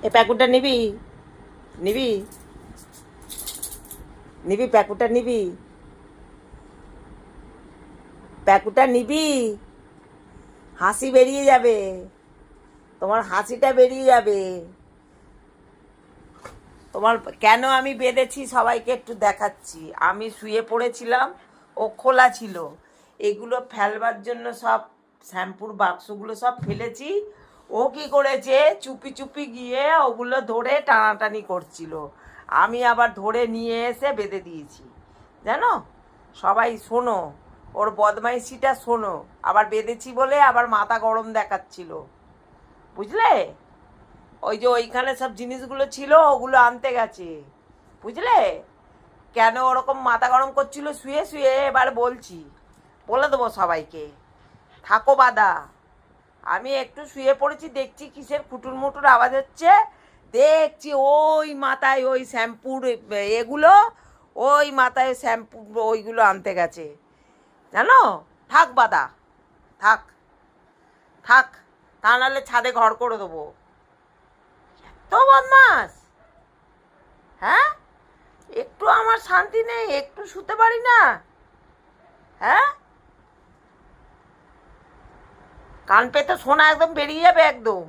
এ প্যাকুটা নিবি? নিবি? নিবি প্যাকুটা নিবি? প্যাকুটা নিবি? হাসি বেরিয়ে যাবে, তোমার হাসিটা বেরিয়ে যাবে। তোমার কেন আমি বেঁধেছি সবাইকে একটু দেখাচ্ছি। আমি শুয়ে পড়েছিলাম, ও খোলা ছিল। এগুলো ফেলবার জন্য সব শ্যাম্পুর বাক্সগুলো সব ফেলেছি। ও কি করেছে, চুপি চুপি গিয়ে ওগুলো ধরে টানাটানি করছিল। আমি আবার ধরে নিয়ে এসে বেঁধে দিয়েছি, জানো। সবাই শোনো, ওর বদমাইশিটা শোনো। আবার বেঁধেছি বলে আবার মাথা গরম দেখাচ্ছিল, বুঝলে। ওই যে ওইখানে সব জিনিসগুলো ছিল, ওগুলো আনতে গেছে, বুঝলে। কেন ওরকম মাথা গরম করছিল শুয়ে শুয়ে, এবার বলছি, বলে দেবো সবাইকে। থাকো বাদা। আমি একটু শুয়ে পড়েছি, দেখছি কিসের খুটুর মুটুর আওয়াজ হচ্ছে। দেখছি ওই মাথায় ওই শ্যাম্পুর এগুলো, ওই মাথায় শ্যাম্পু ওইগুলো আনতে গেছে, জানো। থাক বাদা, থাক থাক, তা নাহলে ছাদে ঘর করে দেবো। তো বদমাস, হ্যাঁ। একটু আমার শান্তি নেই, একটু শুতে পারি না, হ্যাঁ। কান পেতে শোনা একদম বেরিয়ে যাবে একদম।